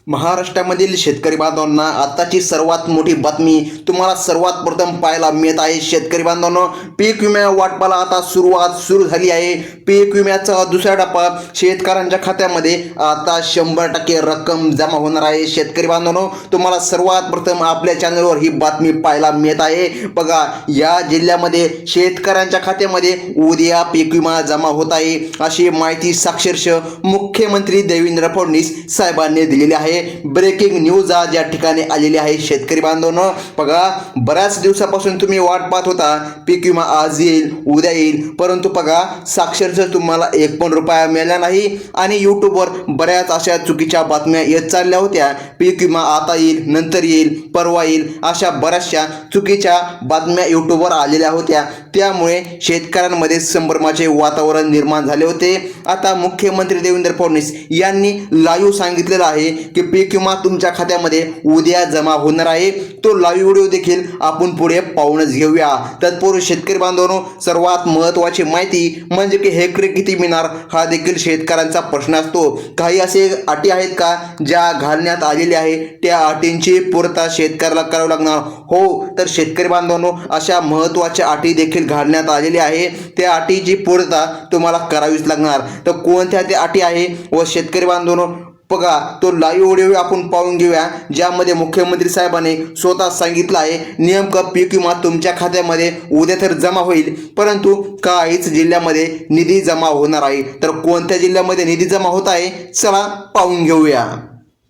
महाराष्ट्रामधील शेतकरी बांधवांना आताची सर्वात मोठी बातमी तुम्हाला सर्वात प्रथम पाहायला मिळत आहे। शेतकरी बांधवांनो, पीक विमा वाटपाला आता सुरू झाली आहे। पीक विम्याचा दुसरा टप्पा शेतकऱ्यांच्या खात्यामध्ये आता 100% रक्कम जमा होणार आहे। शेतकरी बांधवांनो, तुम्हाला सर्वात प्रथम आपल्या चॅनलवर ही बातमी पाहायला मिळत आहे। बघा, या जिल्ह्यामध्ये शेतकऱ्यांच्या खात्यामध्ये उद्या पीक विमा जमा होत आहे, अशी माहिती साक्षरशः मुख्यमंत्री देवेंद्र फडणवीस साहेबांनी दिलेली आहे। ब्रेकिंग न्यूज आज या ठिकाणी आलेली आहे। शेतकरी बांधवांनो, बघा, बऱ्याच दिवसापासून तुम्ही वाट पाहत होता पीक विमा आज येईल उद्या येईल, परंतु बघा साक्षरशः तुम्हाला एक पण रुपया मिळाला नाही आणि यूट्यूबवर बऱ्याच अशा चुकीच्या बातम्या येत चालल्या होत्या। पीक विमा आता येईल, नंतर येईल, परवा येईल, अशा बऱ्याचशा चुकीच्या बातम्या यूट्यूबवर आलेल्या होत्या। त्यामुळे शेतकऱ्यांमध्ये संभ्रमाचे वातावरण निर्माण झाले होते। आता मुख्यमंत्री देवेंद्र फडणवीस यांनी लाईव्ह सांगितलेलं आहे की पीक विमा तुमच्या खात्यामध्ये उद्या जमा होणार आहे। तो लाईव्ह व्हिडिओ देखील आपण पुढे पाहूनच घेऊया। तत्पूर्वी शेतकरी बांधवांनो, सर्वात महत्त्वाची माहिती म्हणजे की हेक्टरी किती मिळणार हा देखील शेतकऱ्यांचा प्रश्न असतो। काही असे अटी आहेत का ज्या घालण्यात आलेल्या आहे, त्या अटींची पूर्तता शेतकऱ्याला करावी लागणार? हो, तर शेतकरी बांधवांनो, अशा महत्त्वाच्या अटी देखील घालण्यात आलेल्या आहे। त्या अटीची पूर्तता तुम्हाला करावीच लागणार। तर कोणत्या त्या अटी आहे व शेतकरी बांधवांनो, बघा, तो लाईव्ह व्हिडिओ आपण पाहून घेऊया, ज्यामध्ये मुख्यमंत्री साहेबांनी स्वतः सांगितलं आहे नेमकं पीक विमा तुमच्या खात्यामध्ये उद्या तर जमा होईल, परंतु काहीच जिल्ह्यामध्ये निधी जमा होणार आहे। तर कोणत्या जिल्ह्यामध्ये निधी जमा होत आहे, चला पाहून घेऊया।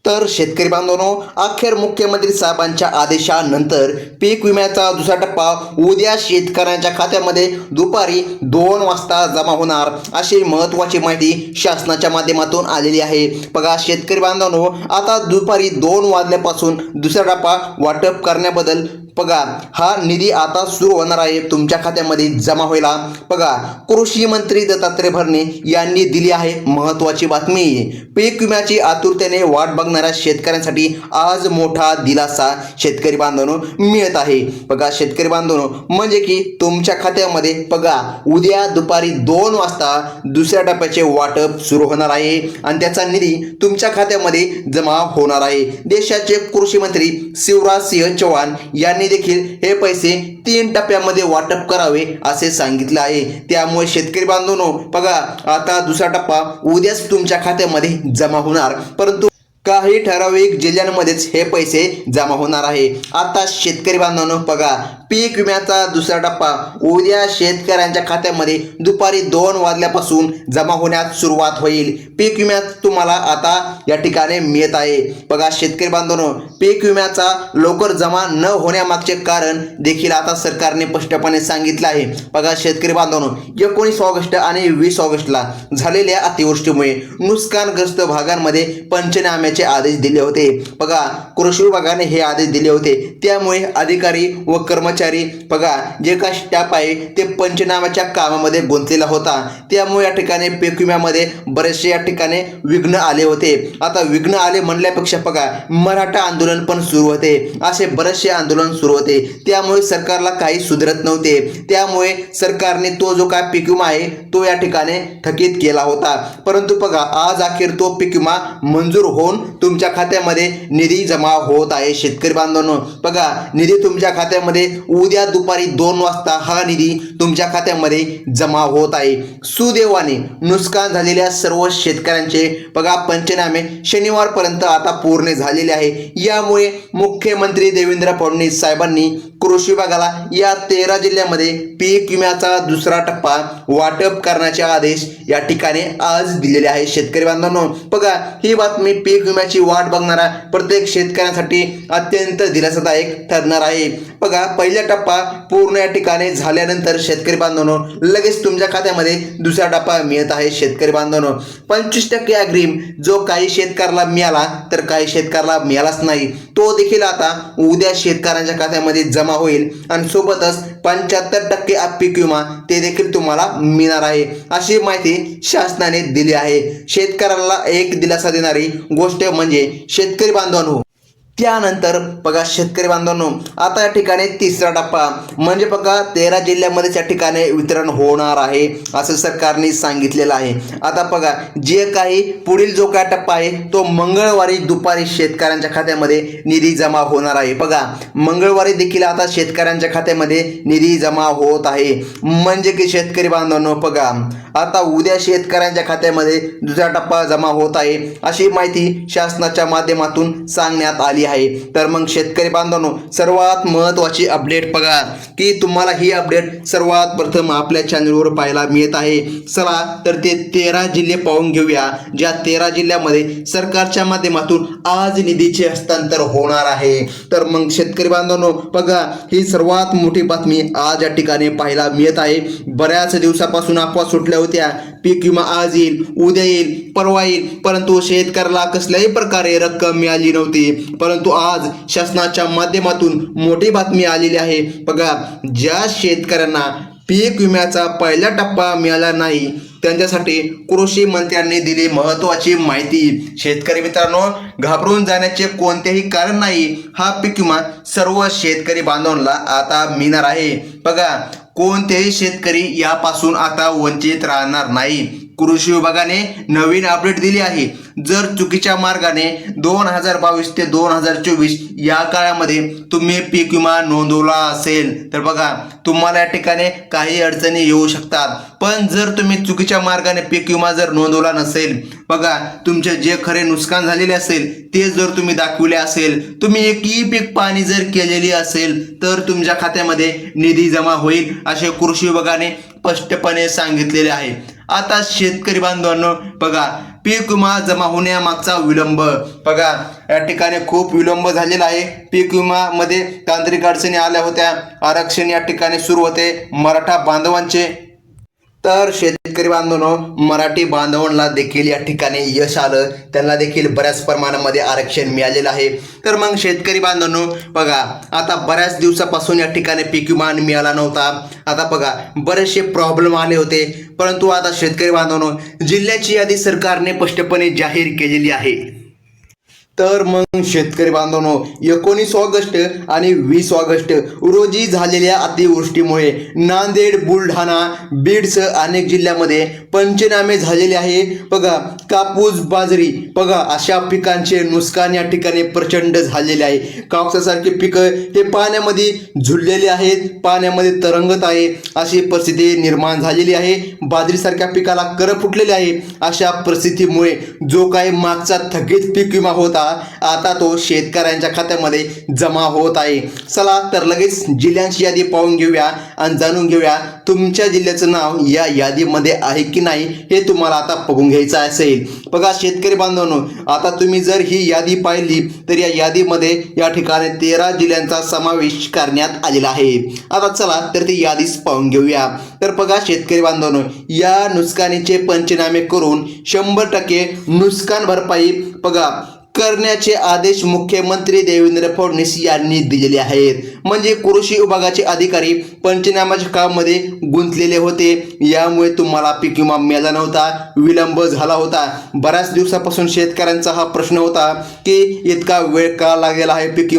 तर शेतकरी बांधवांनो, अखेर मुख्यमंत्री साहेबांच्या आदेशानंतर पीक विम्याचा दुसरा टप्पा उद्या शेतकऱ्यांच्या खात्यामध्ये दुपारी 2 वाजता जमा होणार, अशी महत्त्वाची माहिती शासनाच्या माध्यमातून आलेली आहे। बघा शेतकरी बांधवांनो, आता दुपारी 2 वाजल्यापासून दुसरा टप्पा वाटप करण्याबद्दल बघा हा निधी आता सुरू होणार आहे तुमच्या खात्यामध्ये जमा व्हायला। बघा, कृषी मंत्री दत्तात्रय भरणे यांनी दिली आहे महत्त्वाची बातमी। पीक विम्याची आतुरतेने वाट बघणाऱ्या शेतकऱ्यांसाठी आज मोठा दिलासा शेतकरी बांधवांनो मिळत आहे। बघा शेतकरी बांधवांनो, म्हणजे की तुमच्या खात्यामध्ये बघा उद्या दुपारी 2 वाजता दुसऱ्या टप्प्याचे वाटप सुरू होणार आहे आणि त्याचा निधी तुमच्या खात्यामध्ये जमा होणार आहे। देशाचे कृषी मंत्री शिवराज सिंह चौहान यांनी देखील हे पैसे 3 टप्प्यामध्ये वाटप करावे असे सांगितले आहे। त्यामुळे शेतकरी बांधवांनो, बघा आता दुसरा टप्पा उद्याच तुमच्या खात्यामध्ये जमा होणार, परंतु काही ठराविक जिल्ह्यांमध्येच हे पैसे जमा होणार आहे। आता शेतकरी बांधवांनो, बघा पीक विम्याचा दुसरा टप्पा उद्या शेतकऱ्यांच्या खात्यामध्ये दुपारी 2 वाजल्यापासून जमा होण्यास सुरुवात होईल। पीक विम्यात तुम्हाला आता या ठिकाणी मिळत आहे। बघा शेतकरी बांधवांनो, पीक विम्याचा लवकर जमा न होण्यामागचे कारण देखील आता सरकारने स्पष्टपणे सांगितलं आहे। बघा शेतकरी बांधवांनो, 19 ऑगस्ट आणि 20 ऑगस्टला झालेल्या अतिवृष्टीमुळे नुकसानग्रस्त भागांमध्ये पंचनाम्याचे आदेश दिले होते। बघा कृषी विभागाने हे आदेश दिले होते, त्यामुळे अधिकारी व कर्मचारी बघा जे काही स्टाफ आहे ते पंचनाम्याच्या कामामध्ये गुंतलेला होता। त्यामुळे या ठिकाणी पीक विम्यामध्ये बरेचसे या ठिकाणी विघ्न आले होते। आता विघ्न आले म्हणल्यापेक्षा बघा मराठा आंदोलन पण सुरू होते, असे बरेचसे आंदोलन सुरू होते। त्यामुळे सरकारला काही सुधरत नव्हते। त्यामुळे सरकारने तो जो काय पीक विमा आहे तो या ठिकाणी थकीत केला होता, परंतु बघा आज अखेर तो पीक विमा मंजूर होऊन तुमच्या खात्यामध्ये निधी जमा होत आहे। शेतकरी बांधवांनो, बघा निधी तुमच्या खात्यामध्ये उद्या दुपारी 2 वाजता हा निधी तुमच्या खात्यामध्ये जमा होत आहे। सुदैवाने नुकसान झालेल्या सर्व शेतकऱ्यांचे बघा पंचनामे शनिवारपर्यंत आता पूर्ण झालेले आहे। यामुळे मुख्यमंत्री देवेंद्र फडणवीस साहेबांनी कृषी विभागाला या 13 जिल्ह्यामध्ये पीक विम्याचा दुसरा टप्पा वाटप करण्याचे आदेश या ठिकाणी आज दिलेले आहे। शेतकरी बांधवांनो, बघा ही बातमी पीक विम्याची वाट बघणाऱ्या प्रत्येक शेतकऱ्यांसाठी अत्यंत दिलासादायक ठरणार आहे। बघा पहिला टप्पा पूर्ण या ठिकाणी झाल्यानंतर शेतकरी बांधवांनो लगेच तुमच्या खात्यामध्ये दुसरा टप्पा मिळत आहे। शेतकरी बांधवांनो, 25% अग्रिम जो काही शेतकऱ्याला मिळाला तर काही शेतकऱ्याला मिळालाच नाही, तो देखील आता उद्या शेतकऱ्यांच्या खात्यामध्ये जमा होईल आणि सोबतच 75% पीक विमा ते देखील तुम्हाला मिळणार आहे, अशी माहिती शासनाने दिली आहे। शेतकऱ्याला एक दिलासा देणारी गोष्ट म्हणजे शेतकरी बांधवांनो, त्यानंतर बघा शेतकरी बांधवांनो, आता या ठिकाणी तिसरा टप्पा म्हणजे बघा 13 जिल्ह्यामध्ये या ठिकाणी वितरण होणार आहे असं सरकारने सांगितलेलं आहे. आता बघा जे काही पुढील जो काय टप्पा आहे तो मंगळवारी दुपारी शेतकऱ्यांच्या खात्यामध्ये निधी जमा होणार आहे. बघा मंगळवारी देखील आता शेतकऱ्यांच्या खात्यामध्ये निधी जमा होत आहे. म्हणजे की शेतकरी बांधवांनो बघा आता उद्या शेतकऱ्यांच्या खात्यामध्ये दुसरा टप्पा जमा होत आहे अशी माहिती शासनाच्या माध्यमातून सांगण्यात आली आहे. तर मग शेतकरी बांधवांनो, सर्वात महत्त्वाची अपडेट बघा की तुम्हाला ही अपडेट सर्वात प्रथम आपल्या चॅनलवर पाहायला मिळत आहे. चला तर ते 13 जिल्हे पाहून घेऊया, ज्या 13 जिल्ह्यामध्ये सरकारच्या माध्यमातून आज निधीचे हस्तांतर होणार आहे. तर मग शेतकरी बांधवांनो बघा ही सर्वात मोठी बातमी आज या ठिकाणी पाहायला मिळत आहे. बऱ्याच दिवसापासून अफवा सुटल्या होत्या पीक विमा आज येईल, उद्या येईल, परवा येईल, परंतु शेतकऱ्याला कसल्याही प्रकारे रक्कम मिळाली नव्हती. परंतु आज शासनाच्या माध्यमातून मोठी बातमी आलेली आहे. बघा ज्या शेतकऱ्यांना पीक विम्याचा पहिला टप्पा मिळाला नाही त्यांच्यासाठी कृषी मंत्र्यांनी दिली महत्त्वाची माहिती. शेतकरी मित्रांनो, घाबरून जाण्याचे कोणतेही कारण नाही. हा पीक विमा सर्व शेतकरी बांधवांना आता मिळणार आहे. बघा कोणतेही शेतकरी यापासून आता वंचित राहणार नाही. कृषी विभागाने नवीन अपडेट दिली आहे. जर चुकीच्या मार्गाने 2022 ते 2024 या काळामध्ये तुम्ही पीक विमा नोंदवला असेल तर बघा तुम्हाला या ठिकाणी काही अडचणी येऊ शकतात. पण जर तुम्ही चुकीच्या मार्गाने पीक विमा जर नोंदवला नसेल, बघा तुमचे जे खरे नुकसान झालेले असेल ते जर तुम्ही दाखविले असेल, तुम्ही एक ई पीक पाहणी जर केलेली असेल तर तुमच्या खात्यामध्ये निधी जमा होईल असे कृषी विभागाने स्पष्टपणे सांगितलेले आहे. आता शेतकरी बांधवांनो बघा पीक विमा जमा होण्यामागचा विलंब बघा या ठिकाणी खूप विलंब झालेला आहे. पीक विमामध्ये तांत्रिक अडचणी आल्या होत्या. आरक्षण या ठिकाणी सुरू होते मराठा बांधवांचे. तर शेतकरी बांधवांनो, मराठी बांधवांना देखील या ठिकाणी यश आलं. त्यांना देखील बऱ्याच प्रमाणामध्ये आरक्षण मिळालेलं आहे. तर मग शेतकरी बांधवांनो बघा आता बऱ्याच दिवसापासून या ठिकाणी पीक विमा मिळाला नव्हता. आता बघा बरेचसे प्रॉब्लेम आले होते. परंतु आता शेतकरी बांधवांनो जिल्ह्याची यादी सरकारने स्पष्टपणे जाहीर केलेली आहे. तर मग शेतकरी बांधवांनो 19 ऑगस्ट आणि 20 ऑगस्ट रोजी झालेल्या अतिवृष्टीमुळे नांदेड, बुलढाणा, बीडसह अनेक जिल्ह्यामध्ये पंचनामे झालेले आहे. बघा कापूस, बाजरी बघा अशा पिकांचे नुकसान या ठिकाणी प्रचंड झालेले आहे. कापसासारखी पिकं हे पाण्यामध्ये झुललेले आहेत, पाण्यामध्ये तरंगत आहे अशी परिस्थिती निर्माण झालेली आहे. बाजरीसारख्या पिकाला कर फुटलेले आहे. अशा परिस्थितीमुळे जो काही मागचा थकीत पीक विमा होता आता तो शेतकऱ्यांच्या खात्यामध्ये जमा होत आहे. चला तर लगेच जिल्ह्यांची यादी पाहून घेऊया आणि जाणून घेऊया तुमच्या जिल्ह्याचं नाव या यादीमध्ये आहे की नाही हे तुम्हाला आता बघून घ्यायचं असेल. बघा शेतकरी बांधवांनो आता तुम्ही जर ही यादी पाहिली तर या यादीमध्ये या ठिकाणी 13 जिल्ह्यांचा समावेश करण्यात आलेला आहे. आता चला तर ती यादीच पाहून घेऊया. तर बघा शेतकरी बांधवांनो या नुकसानीचे पंचनामे करून 100% नुकसान भरपाई बघा करण्याचे आदेश मुख्यमंत्री देवेंद्र फडणवीस यांनी दिलेले आहेत. म्हणजे कृषी विभागाचे अधिकारी पंचनाम्याच्या कामामध्ये गुंतलेले होते. यामुळे तुम्हाला पीक विमा मिळाला नव्हता, विलंब झाला होता. बऱ्याच दिवसापासून शेतकऱ्यांचा हा प्रश्न होता की इतका वेळ का लागलेला आहे पीक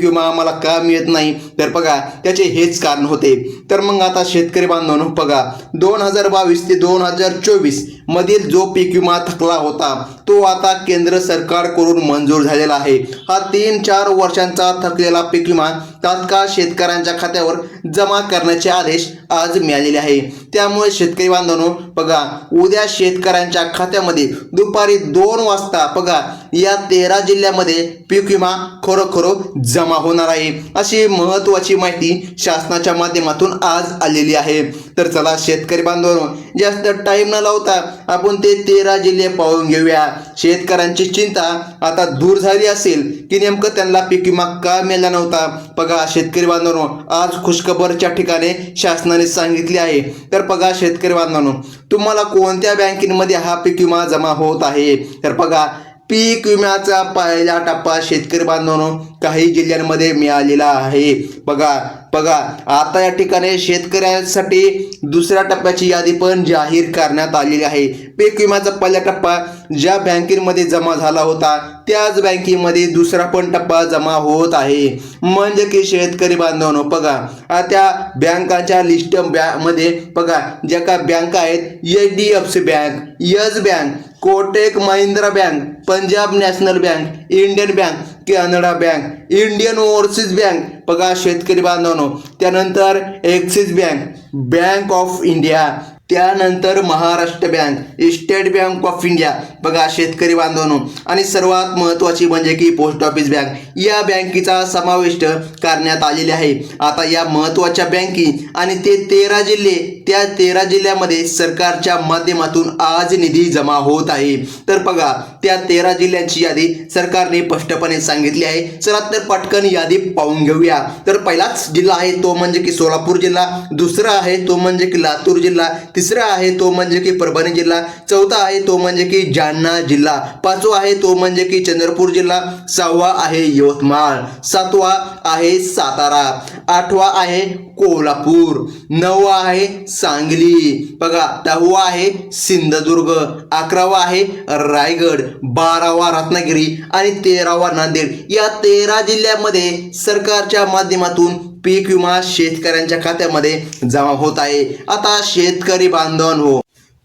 विमा आम्हाला का मिळत नाही. तर बघा त्याचे हेच कारण होते. तर मग आता शेतकरी बांधवांनो बघा 2022 ते 2024 मधील जो पीक विमा थकला होता तो आता केंद्र सरकारकडून मंजूर झालेला आहे. हा 3-4 वर्षांचा थकलेला पीक विमा तात्काळ शेतकऱ्यांच्या खात्यावर जमा करण्याचे आदेश आज मिळालेले आहे. त्यामुळे शेतकरी बांधवांनो बघा उद्या शेतकऱ्यांच्या खात्यामध्ये दुपारी 2 वाजता बघा या 13 जिल्ह्यामध्ये पीक विमा खरोखर जमा होणार आहे अशी महत्त्वाची माहिती शासनाच्या माध्यमातून आज आलेली आहे. तर चला शेतकरी बांधवांनो जास्त टाइम न लावता आपण ते 13 जिल्हे पाहून घेऊया. शेतकऱ्यांची चिंता आता दूर झाली असेल की नेमकं त्यांना पीक विमा का मिळाला नव्हता. बघा शेतकरी बांधवांनो आज खुशखबरच्या ठिकाणी शासनाने सांगितले आहे. तर बघा शेतकरी बांधवांनो तुम्हाला कोणत्या बँकेमध्ये हा पीक विमा जमा होत आहे. तर बघा पीक विम्याचा पहिला टप्पा शेतकरी बांधवांनो काही जिल्ह्यांमध्ये मिळालेला आहे। बघा बघा आता या ठिकाणी शेतकऱ्यांसाठी दुसऱ्या टप्प्याची यादी पण जाहीर करण्यात आलेली आहे। पीक विम्याचा पहिला टप्पा ज्या बँकेमध्ये जमा झाला होता त्याच बँकेमध्ये दुसरा पण टप्पा जमा होत आहे। म्हणजे की शेतकरी बांधवांनो बघा त्या बँकांच्या लिस्ट मध्ये बघा ज्या काय बँका आहेत HDFC bank, yes bank, Kotak Mahindra bank, Punjab national bank, Indian bank, Canara bank, Indian overseas bank बघा शेतकरी बांधवांनो, त्यानंतर axis bank, bank of India, त्यानंतर Maharashtra bank, state bank of India बघा शेतकरी बांधवांनो, आणि सर्वात महत्त्वाची म्हणजे की पोस्ट ऑफिस बँक या बँकेचा समावेश करण्यात आलेले आहे। आता या महत्त्वाच्या बँकी आणि ते 13 जिल्हे, त्या 13 जिल्ह्यामध्ये सरकारच्या माध्यमातून आज निधी जमा होत आहे। तर बघा त्या 13 जिल्ह्यांची यादी सरकारने स्पष्टपणे सांगितली आहे। चला तर पटकन यादी पाहून घेऊया। तर पहिलाच जिल्हा आहे तो म्हणजे की सोलापूर जिल्हा, दुसरा आहे तो म्हणजे की लातूर जिल्हा, तिसरा आहे तो म्हणजे की परभणी जिल्हा, चौथा आहे तो म्हणजे की जालना जिल्हा, पाचवा आहे तो म्हणजे की चंद्रपूर जिल्हा, सहावा आहे यवतमाळ, सातवा आहे सातारा, आठवा आहे कोल्हापूर, नववा आहे सांगली बघा, 10वा आहे सिंधुदुर्ग, 11वा आहे रायगड, 12वा रत्नागिरी आणि 13वा नांदेड। या 13 जिल्ह्यामध्ये सरकारच्या माध्यमातून पीक विमा शेतकऱ्यांच्या खात्यामध्ये जमा होत आहे। आता शेतकरी बांधवांनो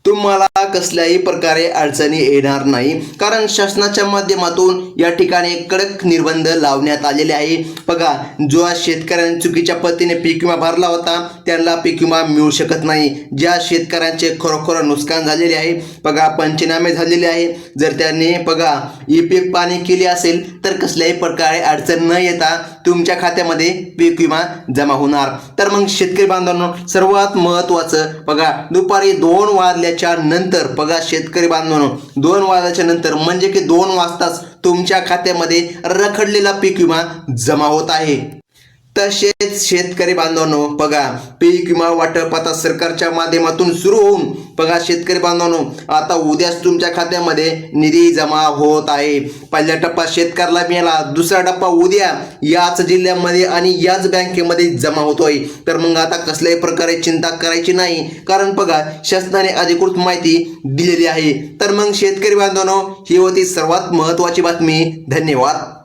तुम्हाला कसल्याही प्रकारे अडचणी येणार नाही, कारण शासनाच्या माध्यमातून या ठिकाणी कडक निर्बंध लावण्यात आलेले आहे। बघा जो शेतकऱ्यांनी चुकीच्या पद्धतीने पीक विमा भरला होता त्यांना पीक विमा मिळू शकत नाही। ज्या शेतकऱ्यांचे खरोखर नुकसान झालेले आहे बघा पंचनामे झालेले आहे, जर त्यांनी बघा पीक पाणी केली असेल तर कसल्याही प्रकारे अडचण न येता तुमच्या खात्यामध्ये पीक विमा जमा होणार। तर मग शेतकरी बांधवांनो सर्वात महत्त्वाचं बघा दुपारी 2 वाजल्याच्या नंतर बघा शेतकरी बांधवांनो 2 वाजल्याच्या नंतर म्हणजे की 2 वाजताच तुमच्या खात्यामध्ये रखडलेला पीक विमा जमा होत आहे। तसेच शेतकरी बांधवांनो बघा पीक विमा वाटप आता सरकारच्या माध्यमातून सुरू होऊन बघा शेतकरी बांधवांनो आता उद्याच तुमच्या खात्यामध्ये निधी जमा होत आहे। पहिला टप्पा शेतकऱ्याला मिळाला, दुसरा टप्पा उद्या याच जिल्ह्यामध्ये आणि याच बँकेमध्ये जमा होतोय। तर मग आता कसल्याही प्रकारे चिंता करायची नाही, कारण बघा शासनाने अधिकृत माहिती दिलेली आहे। तर मग शेतकरी बांधवांनो ही होती सर्वात महत्त्वाची बातमी। धन्यवाद।